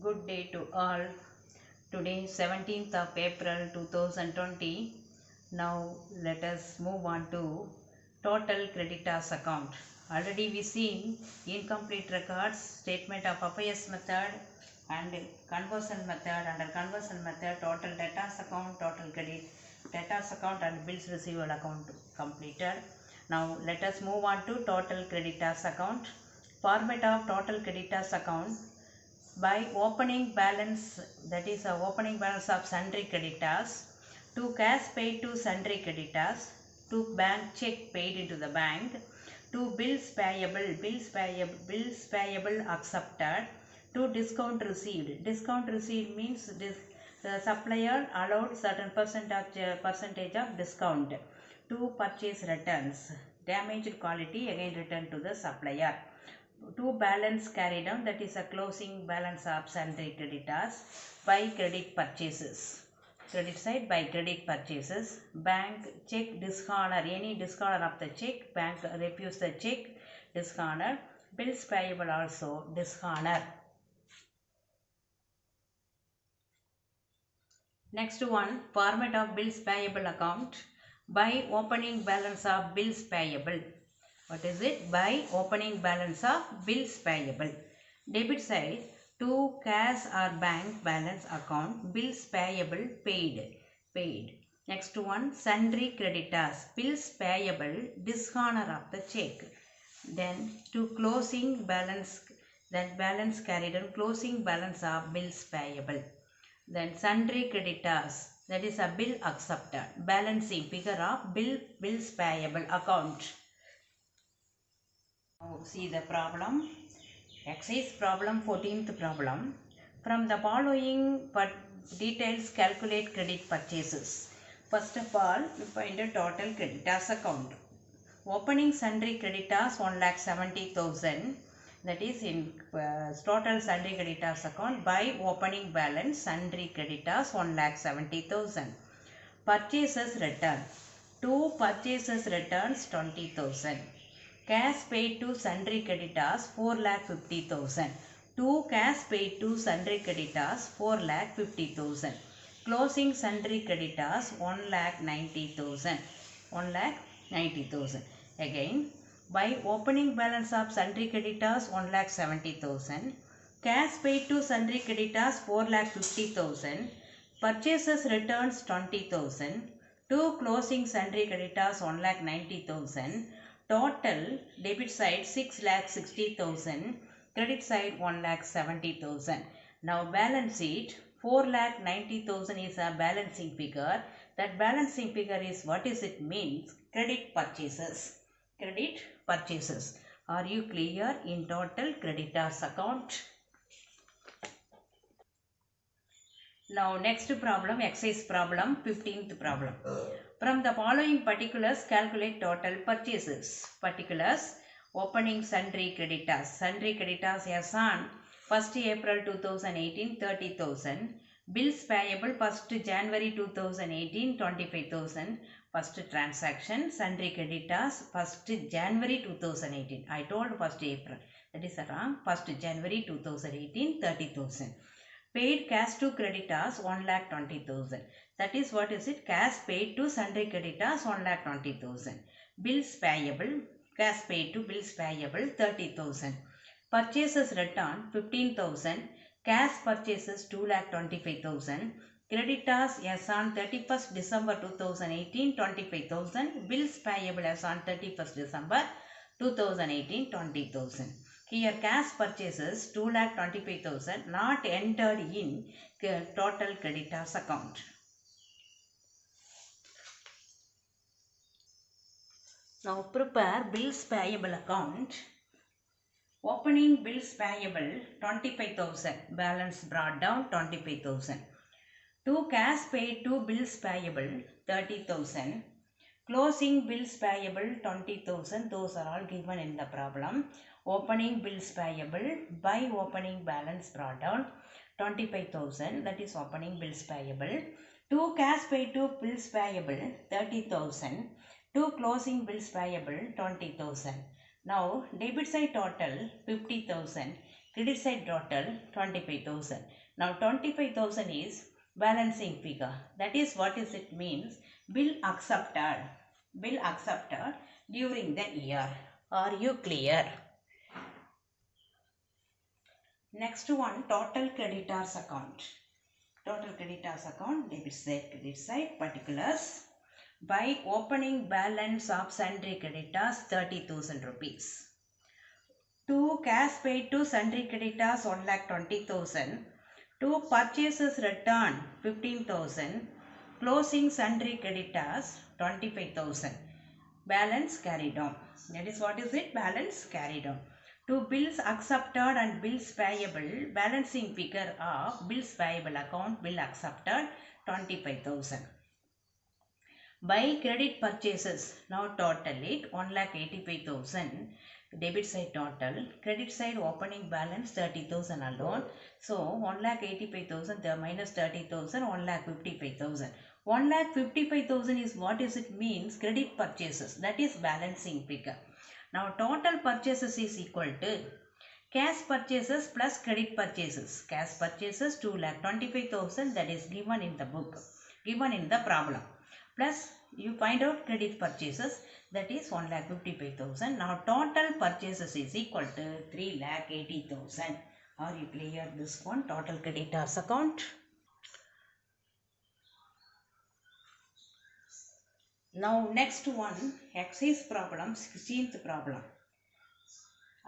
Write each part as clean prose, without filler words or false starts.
Good day to all. Today 17th of April 2020. Now let us move on to total creditors account. Already we seen incomplete records, statement of affairs method and conversion method. Under conversion method, total debtors account, total credit debtors account and bills receivable account completed. Now let us move on to total creditors account. Format of total creditors account: by opening balance, that is opening balance of sundry creditors, to cash paid to sundry creditors, to bank check paid into the bank, to bills payable accepted, to discount received. Discount received means the supplier allowed certain percentage of discount. To purchase returns, damaged quality again returned to the supplier. To balance carried on, that is a closing balance of sundry creditors. By credit purchases, credit side by credit purchases. Bank check dishonor, any dishonor of the check, bank refuse the check, dishonor. Bills payable also dishonor. Next one, format of bills payable account. By opening balance of bills payable. What is it? By opening balance of bills payable. Debit side, to cash or bank balance account, bills payable paid. Next one, sundry creditors, bills payable dishonor of the check. Then to closing balance, that balance carried on, closing balance of bills payable. Then sundry creditors, that is a bill accepted, balancing figure of bills payable account. Now see the problem. Exercise problem 14th problem. From the following details, calculate credit purchases. First of all, we find a total creditors account. Opening sundry creditors 1,70,000. That is in total sundry creditors account. By opening balance sundry creditors 1,70,000. Purchases return. 2 purchases returns 20,000. Cash paid to sundry creditors 4,50,000. 2 cash paid to sundry creditors 4,50,000. Closing sundry creditors 1,90,000. 1,90,000. Again, by opening balance of sundry creditors 1,70,000. Cash paid to sundry creditors 4,50,000. Purchases returns 20,000. 2 closing sundry creditors 1,90,000. Total debit side 6,60,000, credit side 1,70,000. Now balance sheet, 4,90,000 is a balancing figure. That balancing figure is, what is it means? Credit purchases. Credit purchases. Are you clear in total creditors account? Now next problem, exercise problem, 15th problem. From the following particulars, calculate total purchases. Particulars, opening sundry creditors. Sundry creditors as on 1st April 2018, 30,000. Bills payable 1st January 2018, 25,000. First transaction, sundry creditors 1st January 2018. I told 1st April. That is wrong. 1st January 2018, 30,000. Paid cash to creditors 1,20,000. That is, what is it? Cash paid to sundry creditors 1,20,000. Bills payable, cash paid to bills payable 30,000. Purchases return 15,000. Cash purchases 2,25,000. Creditors as on 31st December 2018 25,000. Bills payable as on 31st December 2018 20,000. Here cash purchases 2,25,000 not entered in total creditors account. Now prepare bills payable account. Opening bills payable 25,000. Balance brought down 25,000. To cash paid to bills payable 30,000. Closing bills payable 20,000. Those are all given in the problem. Opening bills payable by opening balance brought down 25,000. That is opening bills payable. To cash paid to bills payable 30,000. To closing bills payable 20,000. Now debit side total 50,000. Credit side total 25,000. Now 25,000 is balancing figure. That is what is it means? Bill accepted. Bill accepted during the year. Are you clear? Next one, total creditors account. Total creditors account, debit side, particulars. By opening balance of sundry creditors 30,000 rupees. To cash paid to sundry creditors 1,20,000. To purchases return 15,000. Closing sundry creditors 25,000. Balance carried on. That is what is it? Balance carried on. To bills accepted and bills payable, balancing figure of bills payable account, bill accepted 25,000. By credit purchases, now total it 1,85,000. Debit side total, credit side opening balance 30,000 alone. So 1,85,000 minus 30,000, 1,55,000. 1,55,000 is what is it means? Credit purchases. That is balancing figure. Now total purchases is equal to cash purchases plus credit purchases. Cash purchases 2,25,000, that is given in the book, given in the problem. Plus you find out credit purchases, that is 1,55,000. Now total purchases is equal to 3,80,000. Are you clear this one? Total creditors account. Now next one, exercise problem, 16th problem.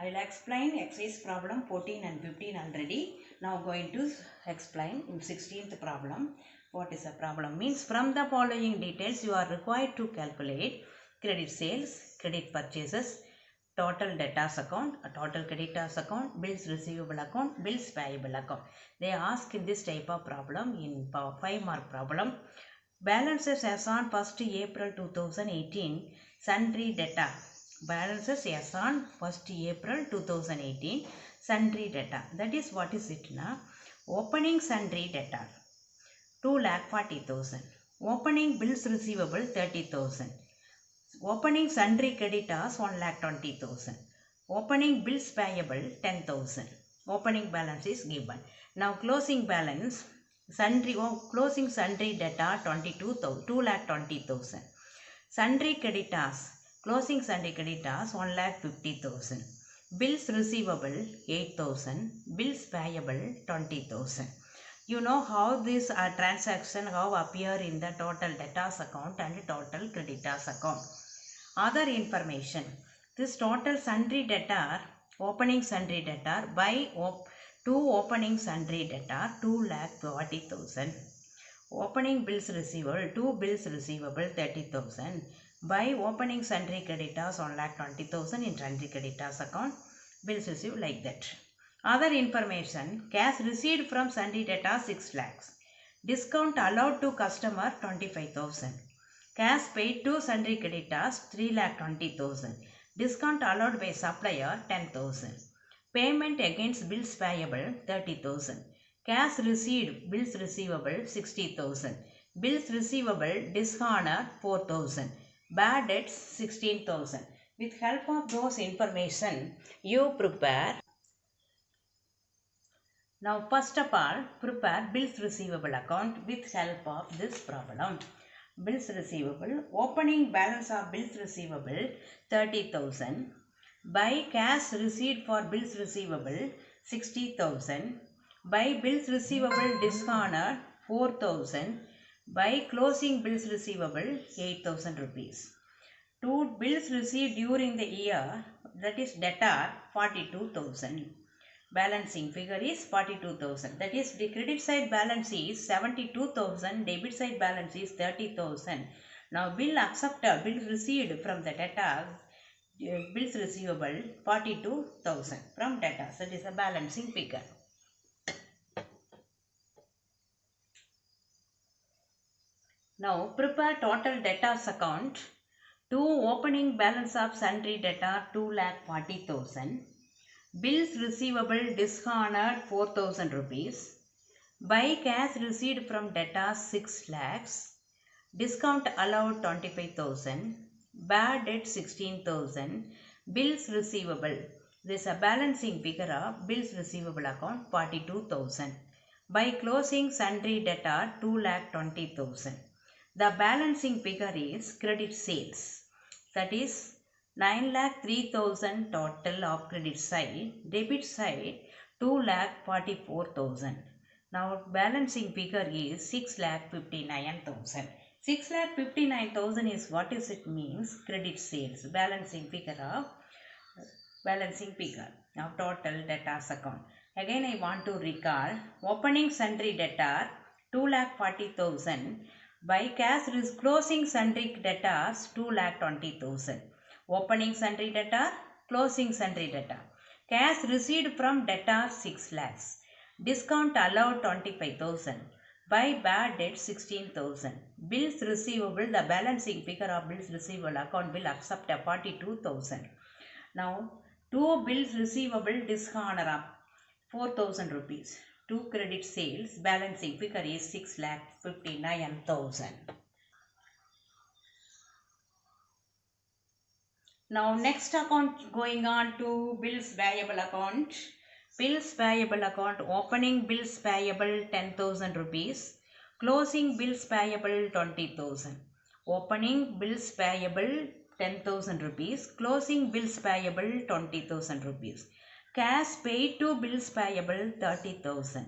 I will explain exercise problem 14 and 15 already. Now going to explain in 16th problem. What is a problem means? From the following details you are required to calculate credit sales, credit purchases, total debtors account, total creditors account, bills receivable account, bills payable account. They ask in this type of problem in 5-mark problem. Balances as on 1st April 2018, sundry debtor. Balances as on 1st April 2018, sundry debtor. That is what is it now? Opening sundry debtor 2,40,000. Opening bills receivable 30,000. Opening sundry creditors 1,20,000. Opening bills payable 10,000. Opening balance is given. Now closing balance, closing sundry debtor 2,20,000. Sundry creditors, closing sundry creditors 1,50,000. Bills receivable 8,000. Bills payable 20,000. You know how this transaction how appear in the total debtors account and total creditors account. Other information. This total sundry debtor, opening sundry debtor by two opening sundry debtor 2,40,000. Opening bills receivable, 2 bills receivable 30,000. By opening sundry creditors 1,20,000 in sundry creditors account, bills received like that. Other information, cash received from sundry debtors 6 lakhs. Discount allowed to customer 25,000. Cash paid to sundry creditors 3,20,000. Discount allowed by supplier 10,000. Payment against bills payable 30,000. Cash received, bills receivable 60,000. Bills receivable dishonored 4,000. Bad debts 16,000. With help of those information, you prepare. Now first of all, prepare bills receivable account with help of this problem. Bills receivable, opening balance of bills receivable 30,000. By cash received for bills receivable 60,000. By bills receivable dishonored 4,000. By closing bills receivable 8,000 rupees. To bills received during the year, that is debtor 42,000. Balancing figure is 42,000. That is the credit side balance is 72,000. Debit side balance is 30,000. Now bill accepted, bill received from the debtor, bills receivable 42,000 from debtors. That is a balancing figure. Now prepare total debtors account. To opening balance of sundry debtor 2,40,000. Bills receivable dishonored 4,000 rupees. By cash received from debtors 6 lakhs. Discount allowed 25,000. Bad debt 16,000. Bills receivable. There is a balancing figure of bills receivable account 42,000. By closing sundry debtor 2,20,000. The balancing figure is credit sales. That is 9,03,000 total of credit side. Debit side 2,44,000. Now balancing figure is 6,59,000. 6,59,000 is what is it means? Credit sales. Balancing figure of total debtors account. Again I want to recall opening sundry debtor 2,40,000 by cash closing sundry debtors 2,20,000. Opening sundry debtor, closing sundry debtor. Cash received from debtor 6 lakhs. Discount allowed 25,000. By bad debt 16,000. Bills receivable, the balancing figure of bills receivable account will accept a 42,000. Now, 2 bills receivable discount of 4,000 rupees. 2 credit sales, balancing figure is 6,59,000. Now, next account going on to bills payable account. Bills payable account, opening bills payable 10,000 rupees, closing bills payable 20,000. Opening bills payable 10,000 rupees, closing bills payable 20,000 rupees. Cash paid to bills payable 30,000.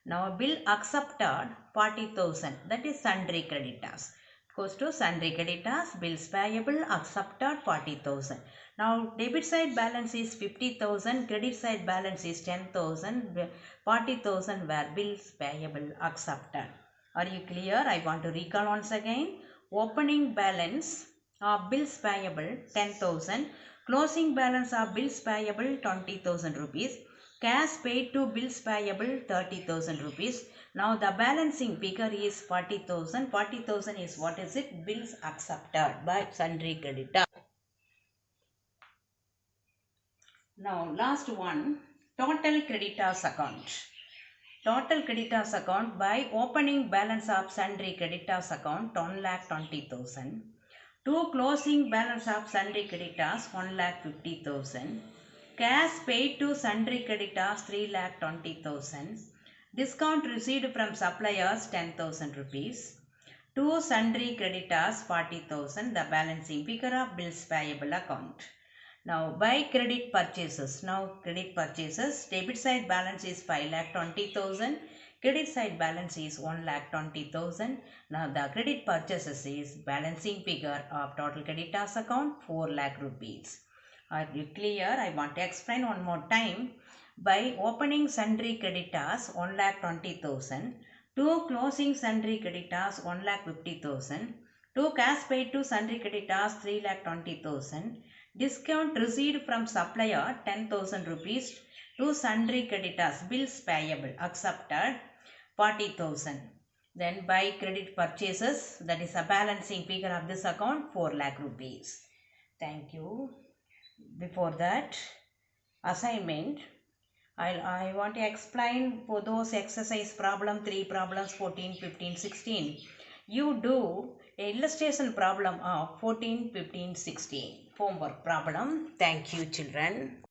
Now bill accepted 40,000, that is sundry creditors. Goes to sundry creditors, bills payable accepted 40,000. Now debit side balance is 50,000, credit side balance is 10,000, 40,000 were bills payable accepted. Are you clear? I want to recall once again. Opening balance of bills payable 10,000, closing balance of bills payable 20,000 rupees, cash paid to bills payable 30,000 rupees. Now the balancing figure is 40,000. 40,000 is what is it? Bills accepted by sundry creditor. Now last one, total creditors account. Total creditors account by opening balance of sundry creditors account 1,20,000. To closing balance of sundry creditors 1,50,000. Cash paid to sundry creditors 3,20,000. Discount received from suppliers 10,000 rupees. To sundry creditors 40,000. The balancing figure of bills payable account. Now by credit purchases. Now credit purchases. Debit side balance is 5,20,000. Credit side balance is 1,20,000. Now the credit purchases is balancing figure of total creditors account 4 lakh rupees. Are you clear? I want to explain one more time. By opening sundry creditors 1,20,000. To closing sundry creditors 1,50,000. To cash paid to sundry creditors 3,20,000. Discount received from supplier 10,000 rupees. To sundry creditors bills payable accepted 40,000. Then by credit purchases, that is a balancing figure of this account 4 lakh rupees. Thank you. Before that, assignment. I want to explain for those exercise problem 3 problems 14, 15, 16. You do illustration problem of 14, 15, 16. Homework problem. Thank you children.